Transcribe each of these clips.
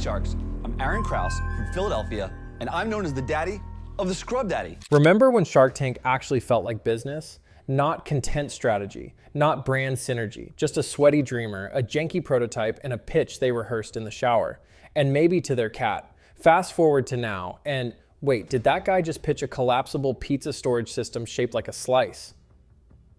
Sharks. I'm Aaron Krause from Philadelphia, and I'm known as the daddy of the Scrub Daddy. Remember when Shark Tank actually felt like business? Not content strategy, not brand synergy, just a sweaty dreamer, a janky prototype, and a pitch they rehearsed in the shower. And maybe to their cat. Fast forward to now, and wait, did that guy just pitch a collapsible pizza storage system shaped like a slice?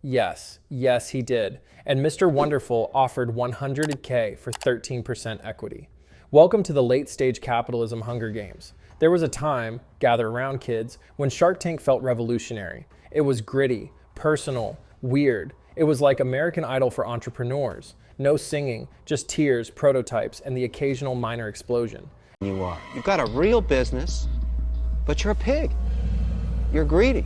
Yes, he did. And Mr. Wonderful offered $100K for 13% equity. Welcome to the late stage capitalism Hunger Games. There was a time, gather around kids, when Shark Tank felt revolutionary. It was gritty, personal, weird. It was like American Idol for entrepreneurs. No singing, just tears, prototypes, and the occasional minor explosion. You are. You've got a real business, but you're a pig. You're greedy.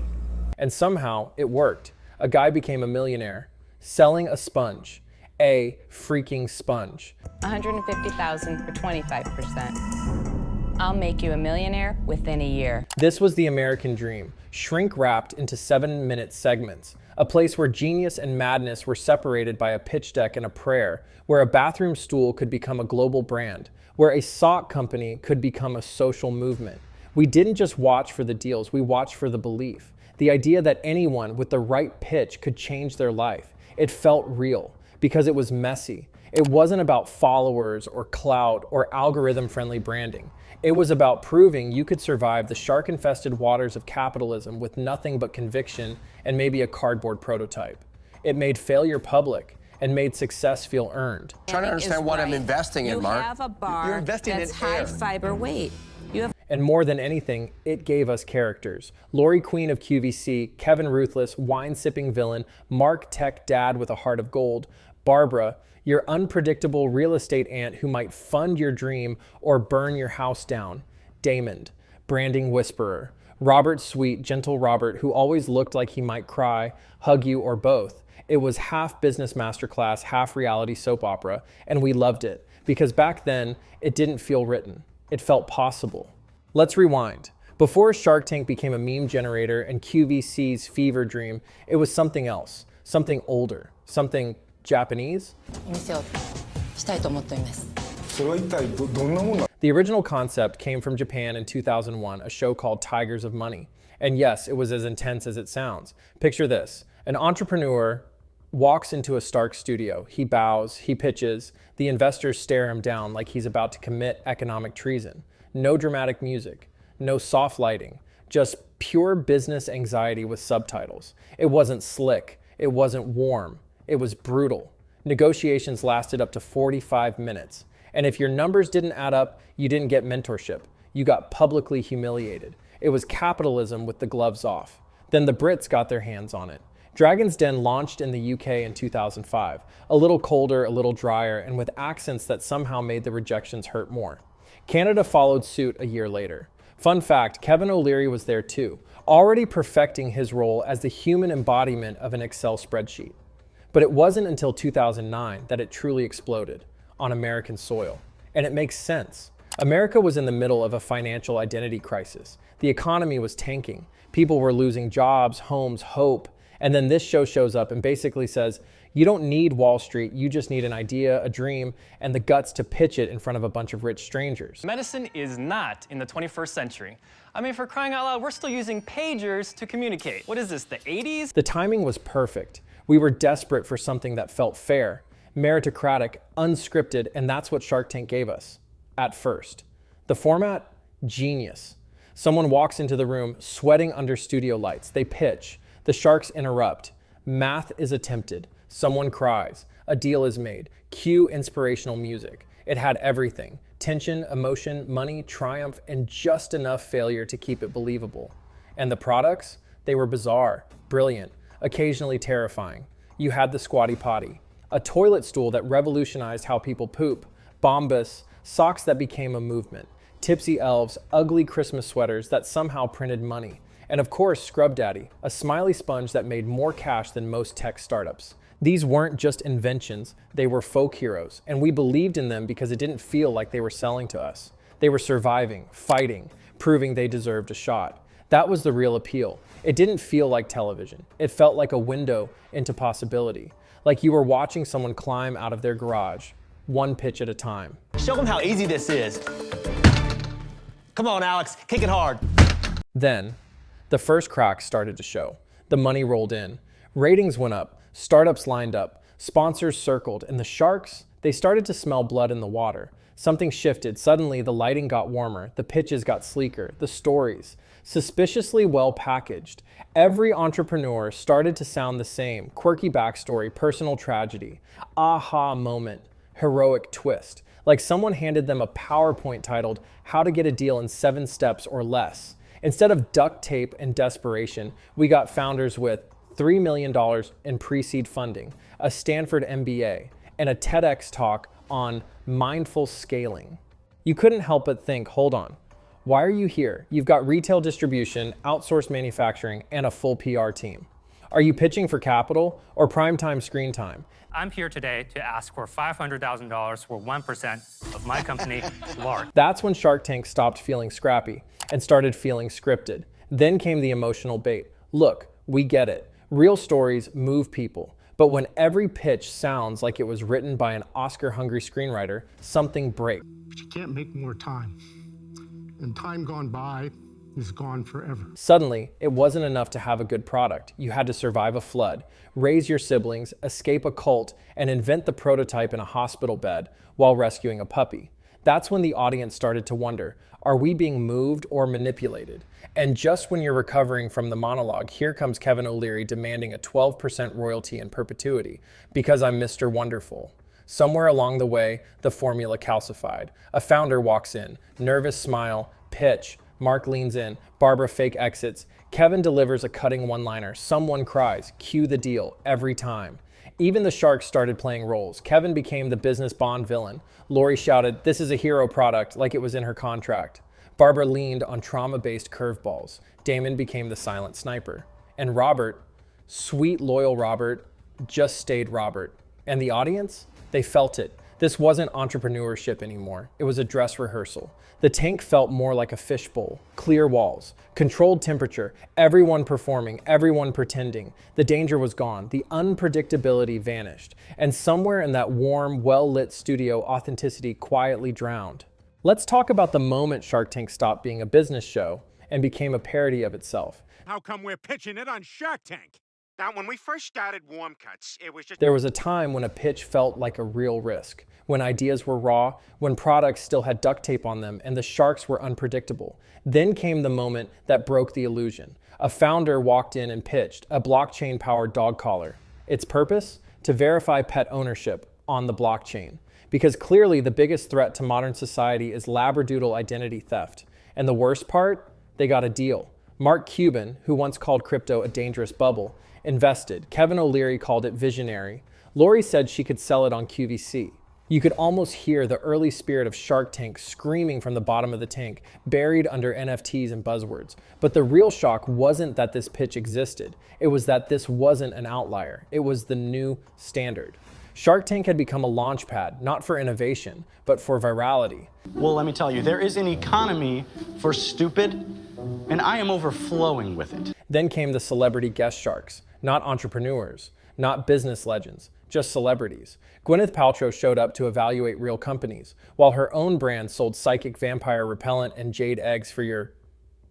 And somehow it worked. A guy became a millionaire, selling a sponge, a freaking sponge. $150,000 for 25%. I'll make you a millionaire within a year. This was the American dream, shrink-wrapped into 7-minute segments, a place where genius and madness were separated by a pitch deck and a prayer, where a bathroom stool could become a global brand, where a sock company could become a social movement. We didn't just watch for the deals, we watched for the belief. The idea that anyone with the right pitch could change their life. It felt real because it was messy. It wasn't about followers or clout or algorithm-friendly branding. It was about proving you could survive the shark-infested waters of capitalism with nothing but conviction and maybe a cardboard prototype. It made failure public and made success feel earned. I'm trying to understand what I'm investing in, Mark. You have a bar You're investing that's in high air. fiber weight. You have And more than anything, it gave us characters. Lori Queen of QVC, Kevin Ruthless, wine-sipping villain, Mark Tech dad with a heart of gold, Barbara, your unpredictable real estate aunt who might fund your dream or burn your house down, Damon, branding whisperer, Robert Sweet, gentle Robert, who always looked like he might cry, hug you, or both. It was half business masterclass, half reality soap opera, and we loved it because back then it didn't feel written. It felt possible. Let's rewind. Before Shark Tank became a meme generator and QVC's fever dream, it was something else, something older, something Japanese. お店をしたいと思っています。それは一体どんなもの？ The original concept came from Japan in 2001, a show called Tigers of Money. And yes, it was as intense as it sounds. Picture this. An entrepreneur walks into a Stark studio. He bows, he pitches. The investors stare him down like he's about to commit economic treason. No dramatic music, no soft lighting, just pure business anxiety with subtitles. It wasn't slick, it wasn't warm, it was brutal. Negotiations lasted up to 45 minutes. And if your numbers didn't add up, you didn't get mentorship. You got publicly humiliated. It was capitalism with the gloves off. Then the Brits got their hands on it. Dragon's Den launched in the UK in 2005, a little colder, a little drier, and with accents that somehow made the rejections hurt more. Canada followed suit a year later. Fun fact, Kevin O'Leary was there too, already perfecting his role as the human embodiment of an Excel spreadsheet. But it wasn't until 2009 that it truly exploded on American soil. And it makes sense. America was in the middle of a financial identity crisis. The economy was tanking. People were losing jobs, homes, hope. And then this show shows up and basically says, you don't need Wall Street, you just need an idea, a dream, and the guts to pitch it in front of a bunch of rich strangers. Medicine is not in the 21st century. I mean, for crying out loud, we're still using pagers to communicate. What is this, the 80s? The timing was perfect. We were desperate for something that felt fair, meritocratic, unscripted, and that's what Shark Tank gave us, at first. The format? Genius. Someone walks into the room, sweating under studio lights. They pitch. The sharks interrupt. Math is attempted. Someone cries. A deal is made. Cue inspirational music. It had everything. Tension, emotion, money, triumph, and just enough failure to keep it believable. And the products? They were bizarre, brilliant, occasionally terrifying. You had the squatty potty, a toilet stool that revolutionized how people poop, Bombas, socks that became a movement, tipsy elves, ugly Christmas sweaters that somehow printed money, and of course Scrub Daddy, a smiley sponge that made more cash than most tech startups. These weren't just inventions, they were folk heroes, and we believed in them because it didn't feel like they were selling to us. They were surviving, fighting, proving they deserved a shot. That was the real appeal. It didn't feel like television. It felt like a window into possibility, like you were watching someone climb out of their garage, one pitch at a time. Show them how easy this is. Come on, Alex, kick it hard. Then, the first cracks started to show. The money rolled in. Ratings went up. Startups lined up. Sponsors circled. And the sharks, they started to smell blood in the water. Something shifted. Suddenly, the lighting got warmer. The pitches got sleeker. The stories, suspiciously well packaged. Every entrepreneur started to sound the same. Quirky backstory, personal tragedy, aha moment, heroic twist. Like someone handed them a PowerPoint titled, How to Get a Deal in 7 Steps or Less. Instead of duct tape and desperation, we got founders with $3 million in pre-seed funding, a Stanford MBA, and a TEDx talk on mindful scaling. You couldn't help but think, hold on, why are you here? You've got retail distribution, outsourced manufacturing, and a full PR team. Are you pitching for capital or primetime screen time? I'm here today to ask for $500,000 for 1% of my company, Lark. That's when Shark Tank stopped feeling scrappy and started feeling scripted. Then came the emotional bait. Look, we get it. Real stories move people. But when every pitch sounds like it was written by an Oscar-hungry screenwriter, something breaks. But you can't make more time. And time gone by is gone forever. Suddenly, it wasn't enough to have a good product. You had to survive a flood, raise your siblings, escape a cult, and invent the prototype in a hospital bed while rescuing a puppy. That's when the audience started to wonder, are we being moved or manipulated? And just when you're recovering from the monologue, here comes Kevin O'Leary demanding a 12% royalty in perpetuity because I'm Mr. Wonderful. Somewhere along the way, the formula calcified. A founder walks in, nervous smile, pitch. Mark leans in, Barbara fake exits. Kevin delivers a cutting one-liner. Someone cries, cue the deal, every time. Even the sharks started playing roles. Kevin became the business Bond villain. Lori shouted, this is a hero product, like it was in her contract. Barbara leaned on trauma-based curveballs. Damon became the silent sniper. And Robert, sweet, loyal Robert, just stayed Robert. And the audience? They felt it. This wasn't entrepreneurship anymore. It was a dress rehearsal. The tank felt more like a fishbowl. Clear walls, controlled temperature, everyone performing, everyone pretending. The danger was gone. The unpredictability vanished. And somewhere in that warm, well-lit studio, authenticity quietly drowned. Let's talk about the moment Shark Tank stopped being a business show and became a parody of itself. How come we're pitching it on Shark Tank? Now, when we first started Warm Cuts, it was just... There was a time when a pitch felt like a real risk, when ideas were raw, when products still had duct tape on them, and the sharks were unpredictable. Then came the moment that broke the illusion. A founder walked in and pitched a blockchain-powered dog collar. Its purpose? To verify pet ownership on the blockchain. Because clearly the biggest threat to modern society is labradoodle identity theft. And the worst part? They got a deal. Mark Cuban, who once called crypto a dangerous bubble, invested. Kevin O'Leary called it visionary. Lori said she could sell it on QVC. You could almost hear the early spirit of Shark Tank screaming from the bottom of the tank, buried under NFTs and buzzwords. But the real shock wasn't that this pitch existed. It was that this wasn't an outlier. It was the new standard. Shark Tank had become a launch pad, not for innovation, but for virality. Well, let me tell you, there is an economy for stupid, and I am overflowing with it. Then came the celebrity guest sharks. Not entrepreneurs, not business legends, just celebrities. Gwyneth Paltrow showed up to evaluate real companies, while her own brand sold psychic vampire repellent and jade eggs for your,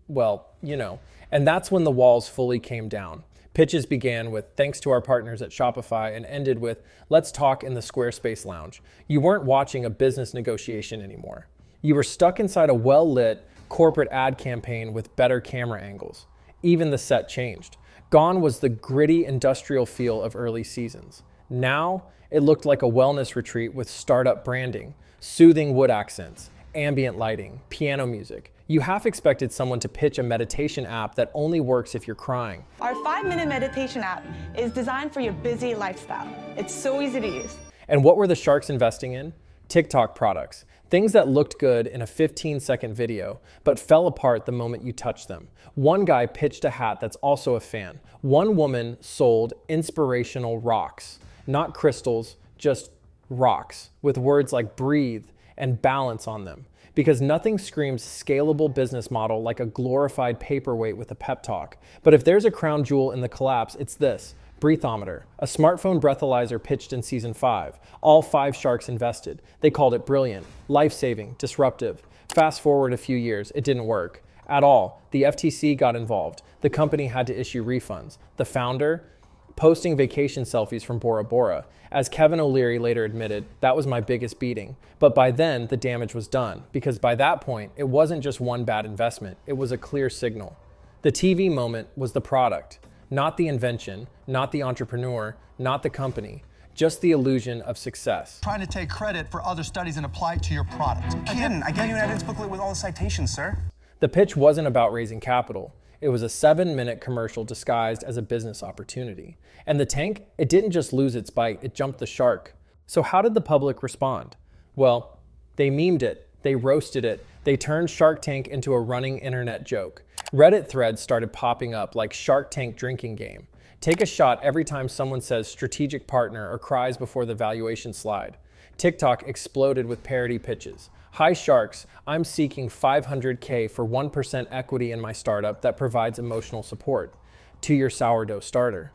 well, you know. And that's when the walls fully came down. Pitches began with, thanks to our partners at Shopify, and ended with, let's talk in the Squarespace lounge. You weren't watching a business negotiation anymore. You were stuck inside a well-lit corporate ad campaign with better camera angles. Even the set changed. Gone was the gritty industrial feel of early seasons. Now, it looked like a wellness retreat with startup branding, soothing wood accents, ambient lighting, piano music. You half expected someone to pitch a meditation app that only works if you're crying. Our 5-minute meditation app is designed for your busy lifestyle. It's so easy to use. And what were the sharks investing in? TikTok products. Things that looked good in a 15-second video, but fell apart the moment you touched them. One guy pitched a hat that's also a fan. One woman sold inspirational rocks. Not crystals, just rocks, with words like breathe and balance on them. Because nothing screams scalable business model like a glorified paperweight with a pep talk. But if there's a crown jewel in the collapse, it's this. Breathometer, a smartphone breathalyzer pitched in season 5. All 5 sharks invested. They called it brilliant, life-saving, disruptive. Fast forward a few years, it didn't work at all. The FTC got involved. The company had to issue refunds. The founder, posting vacation selfies from Bora Bora. As Kevin O'Leary later admitted, that was my biggest beating. But by then, the damage was done, because by that point, it wasn't just one bad investment, it was a clear signal. The TV moment was the product, not the invention, not the entrepreneur, not the company, just the illusion of success. Trying to take credit for other studies and apply it to your product. I didn't. I gave you an evidence booklet with all the citations, sir. The pitch wasn't about raising capital. It was a 7-minute commercial disguised as a business opportunity. And the tank, it didn't just lose its bite, it jumped the shark. So how did the public respond? Well, they memed it, they roasted it, they turned Shark Tank into a running internet joke. Reddit threads started popping up like Shark Tank drinking game. Take a shot every time someone says strategic partner or cries before the valuation slide. TikTok exploded with parody pitches. Hi sharks, I'm seeking $500K for 1% equity in my startup that provides emotional support. To your sourdough starter.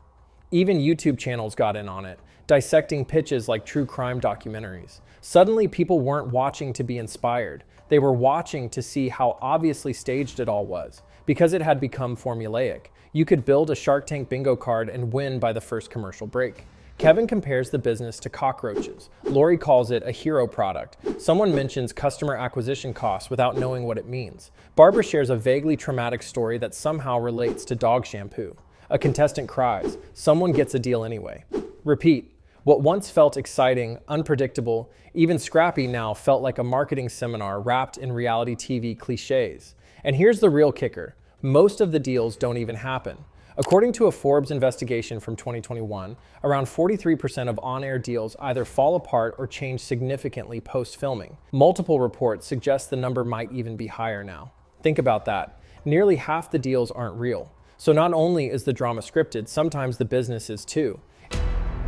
Even YouTube channels got in on it, dissecting pitches like true crime documentaries. Suddenly people weren't watching to be inspired. They were watching to see how obviously staged it all was, because it had become formulaic. You could build a Shark Tank bingo card and win by the first commercial break. Kevin compares the business to cockroaches. Lori calls it a hero product. Someone mentions customer acquisition costs without knowing what it means. Barbara shares a vaguely traumatic story that somehow relates to dog shampoo. A contestant cries. Someone gets a deal anyway. Repeat. What once felt exciting, unpredictable, even scrappy now felt like a marketing seminar wrapped in reality TV cliches. And here's the real kicker. Most of the deals don't even happen. According to a Forbes investigation from 2021, around 43% of on-air deals either fall apart or change significantly post-filming. Multiple reports suggest the number might even be higher now. Think about that. Nearly half the deals aren't real. So not only is the drama scripted, sometimes the business is too.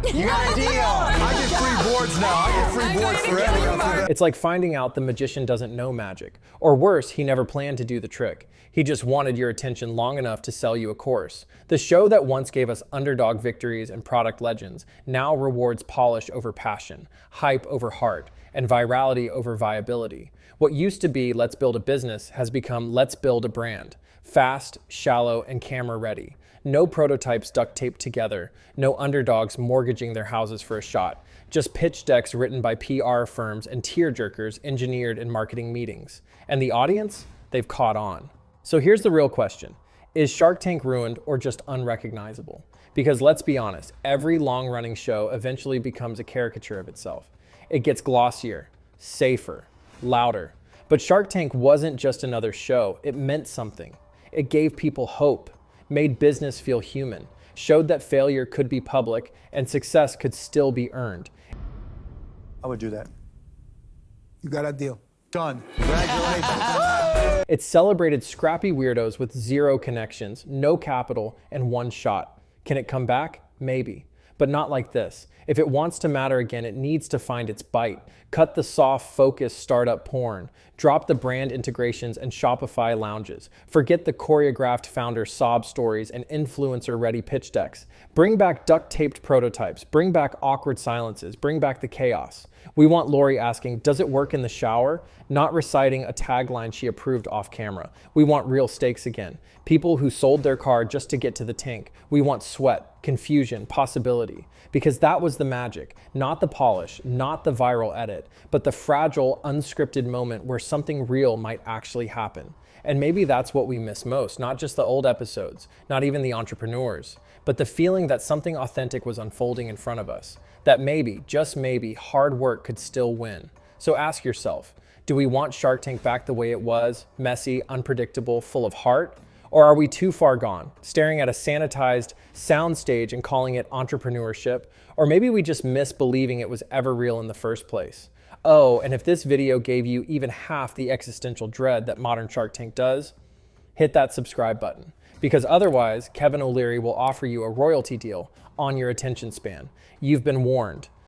You got a deal! I get free boards now. I get free boards forever. It's like finding out the magician doesn't know magic. Or worse, he never planned to do the trick. He just wanted your attention long enough to sell you a course. The show that once gave us underdog victories and product legends now rewards polish over passion, hype over heart, and virality over viability. What used to be let's build a business has become let's build a brand. Fast, shallow, and camera ready. No prototypes duct taped together. No underdogs mortgaging their houses for a shot. Just pitch decks written by PR firms and tearjerkers engineered in marketing meetings. And the audience? They've caught on. So here's the real question. Is Shark Tank ruined or just unrecognizable? Because let's be honest, every long-running show eventually becomes a caricature of itself. It gets glossier, safer, louder. But Shark Tank wasn't just another show. It meant something. It gave people hope, made business feel human, showed that failure could be public and success could still be earned. I would do that. You got a deal. Done. Congratulations. It celebrated scrappy weirdos with zero connections, no capital, and one shot. Can it come back? Maybe. But not like this. If it wants to matter again, it needs to find its bite. Cut the soft, focused startup porn. Drop the brand integrations and Shopify lounges. Forget the choreographed founder sob stories and influencer-ready pitch decks. Bring back duct-taped prototypes. Bring back awkward silences. Bring back the chaos. We want Lori asking, does it work in the shower? Not reciting a tagline she approved off camera. We want real stakes again. People who sold their car just to get to the tank. We want sweat, confusion, possibility. Because that was the magic, not the polish, not the viral edit, but the fragile, unscripted moment where something real might actually happen. And maybe that's what we miss most, not just the old episodes, not even the entrepreneurs, but the feeling that something authentic was unfolding in front of us, that maybe, just maybe, hard work could still win. So ask yourself, do we want Shark Tank back the way it was, messy, unpredictable, full of heart? Or are we too far gone, staring at a sanitized soundstage and calling it entrepreneurship? Or maybe we just miss believing it was ever real in the first place. Oh, and if this video gave you even half the existential dread that modern Shark Tank does, hit that subscribe button. Because otherwise, Kevin O'Leary will offer you a royalty deal on your attention span. You've been warned.